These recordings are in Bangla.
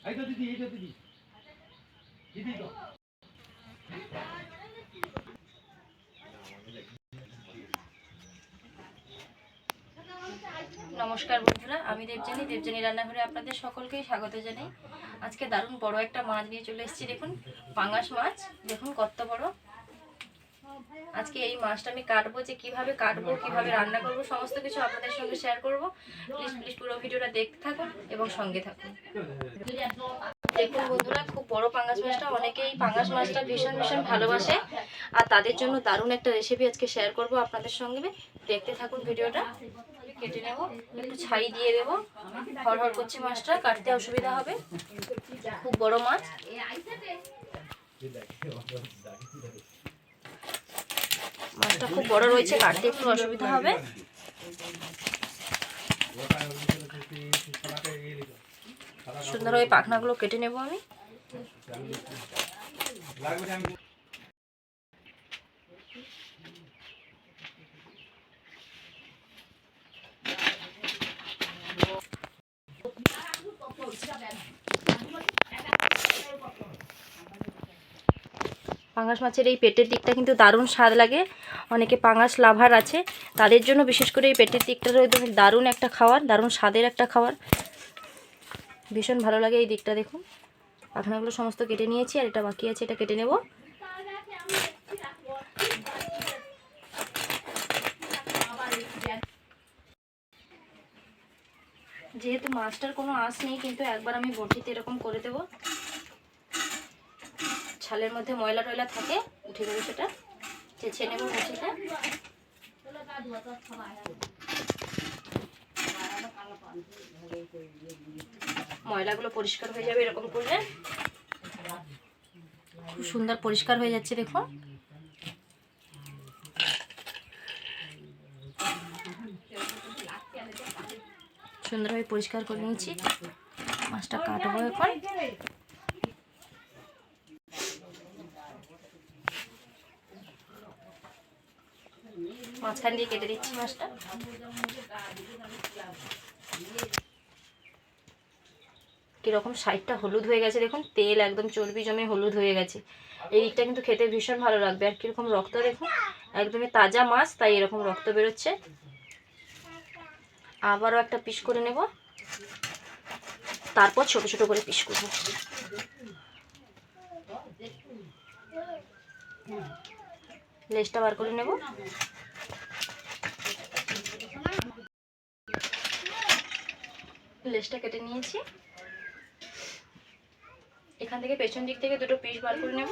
নমস্কার বন্ধুরা, আমি দেবজানি রান্নাঘরে আপনাদের সকলকেই স্বাগত জানাই। আজকে দারুণ বড় একটা মাছ নিয়ে চলে এসেছি। দেখুন, পাঙ্গাস মাছ। দেখুন কত বড়। আজকে এই মাছটা আমি কাটবো, যে কিভাবে কাটবো, কিভাবে রান্না করব, সমস্ত কিছু আপনাদের সঙ্গে শেয়ার করব। প্লিজ পুরো ভিডিওটা দেখতে থাকুন এবং সঙ্গে থাকুন। দেখুন বন্ধুরা, খুব বড় পাঙ্গাস মাছটা। অনেকেই পাঙ্গাস মাছটা ভীষণ ভালোবাসে, আর তাদের জন্য দারুণ একটা রেসিপি আজকে শেয়ার করব আপনাদের সঙ্গে। দেখতে থাকুন ভিডিওটা। কেটে নেব, একটু ছাই দিয়ে দেবো। হড়হড় করছে মাছটা, কাটতে অসুবিধা হবে, খুব বড় মাছ। মাছটা খুব বড় রয়েছে, কাটতে একটু অসুবিধা হবে। সুন্দরভাবে পাখনাগুলো কেটে নেব আমি। পাঙ্গাস মাছের এই পেটের দিকটা কিন্তু দারুণ স্বাদ লাগে। অনেকে পাঙ্গাস লাভার আছে, তাদের জন্য বিশেষ করে এই পেটের দিকটা দারুণ একটা খাবার, দারুণ স্বাদের একটা খাবার, ভীষণ ভালো লাগে এই দিকটা। দেখুন, পাখনাগুলো সমস্ত কেটে নিয়েছি, আর এটা বাকি আছে, এটা কেটে নেব। যেহেতু মাছটার কোনো আঁশ নেই, কিন্তু একবার আমি বটিতে এরকম করে দেব। ছালের মধ্যে ময়লা টয়লা থাকে, উঠে যাবে, সেটা চেঁচে নেব বটিতে। ময়লাগুলো পরিষ্কার হয়ে যাবে এরকম করলে। খুব সুন্দর পরিষ্কার হয়ে যাচ্ছে, দেখুন। সুন্দরভাবে পরিষ্কার করে নিয়েছি। মাছটা কাটবো এখন। মাঝখান দিয়ে কেটে দিচ্ছি মাছটা। কিরকম সাইডটা হলুদ হয়ে গেছে, দেখুন, তেল একদম চর্বি জমে হলুদ হয়ে গেছে। এই দিকটা কিন্তু খেতে ভীষণ ভালো লাগবে। আর কিরকম রক্ত, দেখুন, একদমই তাজা মাছ, তাই এরকম রক্ত বেরোচ্ছে। আবারও একটা পিস করে নেব, তারপর ছোট ছোট করে পিস করব। লেজটা বার করে নেব। লেজটা কেটে নিয়েছি। এখান থেকে পেছন দিক থেকে দুটো পিস বার করে নেব।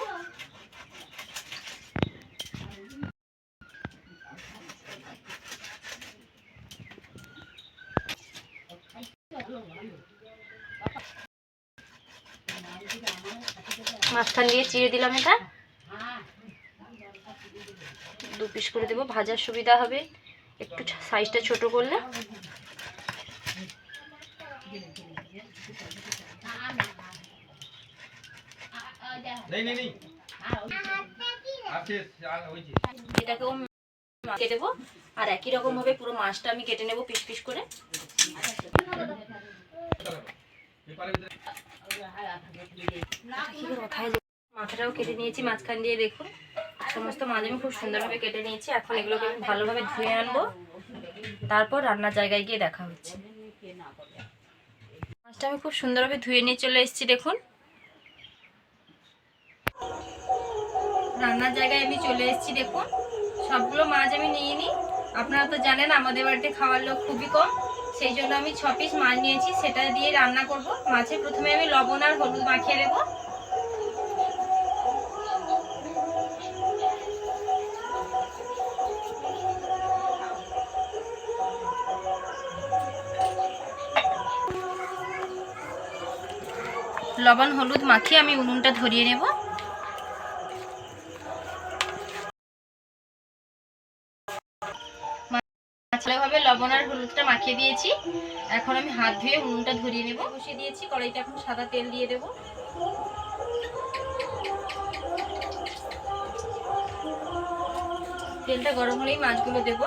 মাঝখান দিয়ে চিড়ে দিলাম, এটা দু পিস করে দেবো, ভাজার সুবিধা হবে একটু সাইজটা ছোট করলে। এটাকেও কেটে দেবো, আর একই রকম ভাবে পুরো মাছটা আমি কেটে নেব পিস পিস করে। মাথাটাও কেটে নিয়েছি মাঝখান দিয়ে। দেখুন, সমস্ত মাছ আমি খুব সুন্দরভাবে কেটে নিয়েছি। এখন এগুলোকে আমি ভালোভাবে ধুয়ে আনবো, তারপর রান্নার জায়গায় গিয়ে দেখা হচ্ছে। মাছটা আমি খুব সুন্দরভাবে ধুয়ে নিয়ে চলে এসেছি। দেখুন, রান্নার জায়গায় আমি চলে এসেছি। দেখুন, সবগুলো মাছ আমি নিয়ে নিই। আপনারা তো জানেন আমাদের বাড়িতে খাওয়ার লোক খুবই কম, সেই জন্য আমি 6 পিস মাছ নিয়েছি, সেটা দিয়ে রান্না করব। মাছে প্রথমে আমি লবণ আর হলুদ মাখিয়ে দেবো। লবণ হলুদ মাখিয়ে আমি উনুনটা ধরিয়ে নেব। ভালোভাবে লবণ আর হলুদটা মাখিয়ে দিয়েছি। এখন আমি হাত ধুয়ে উনুনটা ধরিয়ে নেব। বসিয়ে দিয়েছি কড়াইতে, এখন সাদা তেল দিয়ে দেব। তেলটা গরম হলেই মাছগুলো দেব।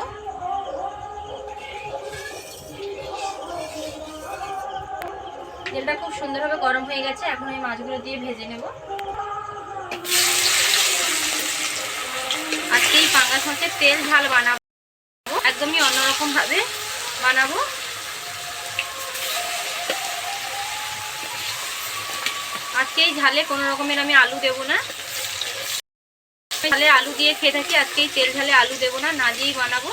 তেলটা খুব সুন্দরভাবে গরম হয়ে গেছে, এখন এই মাছগুলো দিয়ে ভেজে নেব। আজকে এই পাঙ্গাস মাছের তেল ঝাল বানাবো, একদমই অন্যরকম ভাবে বানাবো। আজকে এই ঝালে কোনো রকমের আমি আলু দেবো না, ঝালে আলু দিয়ে খেয়ে থাকি, আজকে এই তেল ঝালে আলু দেবো না, না দিয়েই বানাবো।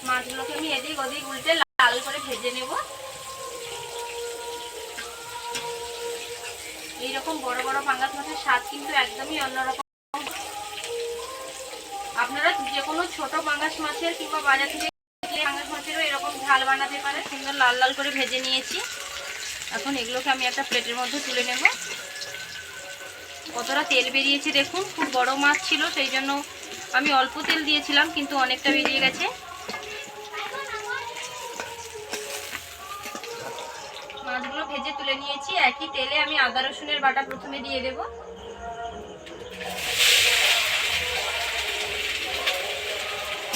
মাছগুলোকে আমি এদিক ওদিক উল্টে লাল করে ভেজে নেব। এইরকম বড় বড় পাঙ্গাস মাছের স্বাদ কিন্তু একদমই অন্যরকম। আপনারা যে কোনো ছোট পাঙ্গাস মাছের কিংবা বাজার থেকে পাঙ্গাস মাছেরও এরকম ঝাল বানাতে পারে। সুন্দর লাল লাল করে ভেজে নিয়েছি, এখন এগুলোকে আমি একটা প্লেটের মধ্যে তুলে নেব। কতটা তেল বেরিয়েছে দেখুন, খুব বড় মাছ ছিল সেই জন্য আমি অল্প তেল দিয়েছিলাম, কিন্তু অনেকটা বেরিয়ে গেছে। মাছগুলো ভেজে তুলে নিয়েছি, একই তেলে আমি আদা রসুনের বাটা প্রথমে দিয়ে দেব।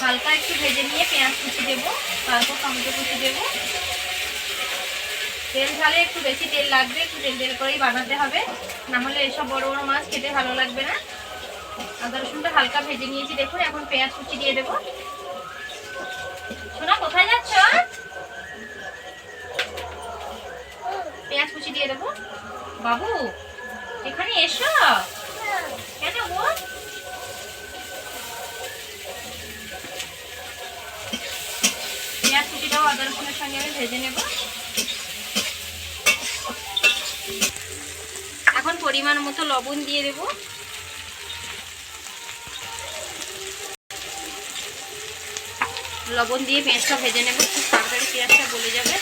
হালকা একটু ভেজে নিয়ে পেঁয়াজ কুচি দেব, তারপর টমেটো কুচি দেব। তেল ঝালে একটু বেশি তেল লাগবে, একটু তেল তেল করেই বানাতে হবে, না হলে এসব বড় বড় মাছ খেতে ভালো লাগবে না। আদা রসুনটা হালকা ভেজে নিয়েছি দেখুন, এখন পেঁয়াজ কুচি দিয়ে দেব। সোনা কোথায় যাচ্ছ? পেঁয়াজ কুচি দিয়ে দেবো। বাবু এখানে এসো, কেন গো? পেঁয়াজ কুচিটাও আদা রসুনের সঙ্গে আমি ভেজে নেব। এখন পরিমাণ মতো লবণ দিয়ে দেব। লবণ দিয়ে পেঁয়াজটা ভেজে নেব, খুব তাড়াতাড়ি পেঁয়াজটা গলে যাবে।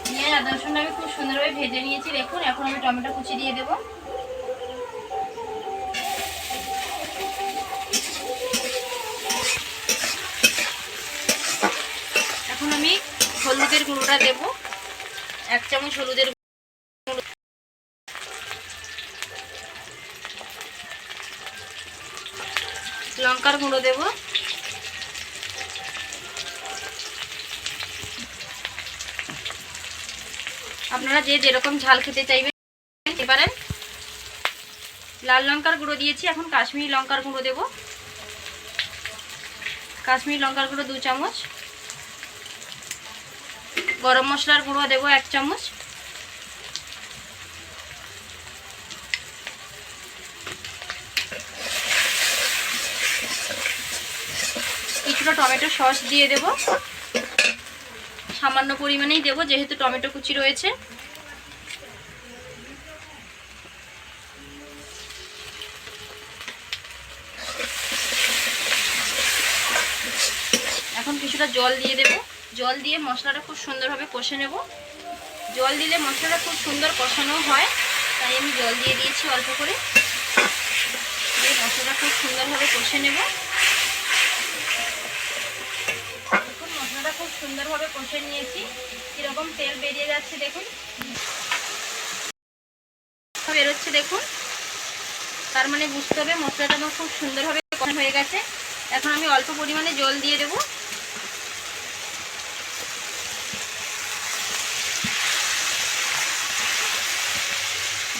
পেঁয়াজ আদা রসুন আমি খুব সুন্দরভাবে ভেজে নিয়েছি দেখুন, এখন আমি টমেটো কুচি দিয়ে দেব। এখন আমি হলুদের গুঁড়োটা দেব, 1 চামচ হলুদের গুঁড়ো, লঙ্কার গুঁড়ো দেব, আপনারা যে যেরকম ঝাল খেতে চাইবেন খেতে পারেন। লাল লঙ্কার গুঁড়ো দিয়েছি, এখন কাশ্মীরি লঙ্কার গুঁড়ো দেব। কাশ্মীরি লঙ্কার গুঁড়ো 2 চামচ, গরম মশলার গুঁড়ো দেব 1 চামচ, কিছুটা টমেটো সস দিয়ে দেব, সামান্য পরিমাণেই দেব যেহেতু টমেটো কুচি রয়েছে। এখন কিছুটা জল দিয়ে দেব, জল দিয়ে মশলাটা খুব সুন্দরভাবে কষে নেব। জল দিলে মশলাটা খুব সুন্দর কষানো হয়, তাই আমি জল দিয়ে দিয়েছি অল্প করে। দিয়ে মশলাটা খুব সুন্দরভাবে কষে নেব। দেখুন মশলাটা খুব সুন্দরভাবে কষে নিয়েছি, কিরকম তেল বেরিয়ে যাচ্ছে দেখুন, বেরোচ্ছে দেখুন, তার মানে বুঝতে হবে মশলাটা আমার খুব সুন্দরভাবে কষানো হয়ে গেছে। এখন আমি অল্প পরিমাণে জল দিয়ে দেব।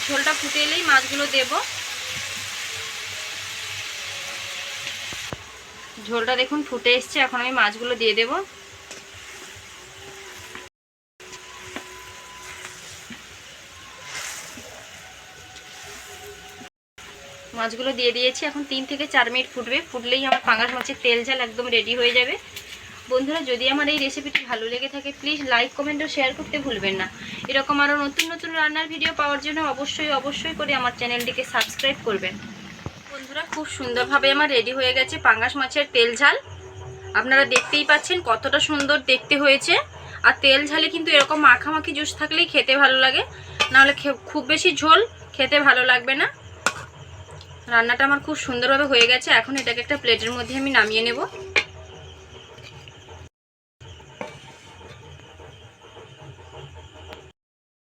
ঝোলটা ফুটে এলেই মাছগুলো দেব। ঝোলটা দেখুন ফুটে এসছে, এখন আমি মাছগুলো দিয়ে দেব। মাছগুলো দিয়ে দিয়েছি, এখন 3 থেকে 4 মিনিট ফুটবে, ফুটলেই আমার পাঙ্গাস মাছের তেল ঝাল একদম রেডি হয়ে যাবে। বন্ধুরা যদি আমার এই রেসিপিটি ভালো লেগে থাকে প্লিজ লাইক কমেন্ট ও শেয়ার করতে ভুলবেন না। এরকম আরও নতুন নতুন রান্নার ভিডিও পাওয়ার জন্য অবশ্যই করে আমার চ্যানেলটিকে সাবস্ক্রাইব করবেন। বন্ধুরা খুব সুন্দরভাবে আমার রেডি হয়ে গেছে পাঙ্গাস মাছের তেল ঝাল। আপনারা দেখতেই পাচ্ছেন কতটা সুন্দর দেখতে হয়েছে। আর তেল ঝালে কিন্তু এরকম মাখামাখি জুস থাকলেই খেতে ভালো লাগে, নাহলে খুব বেশি ঝোল খেতে ভালো লাগবে না। রান্নাটা আমার খুব সুন্দরভাবে হয়ে গেছে, এখন এটাকে একটা প্লেটের মধ্যে আমি নামিয়ে নেব।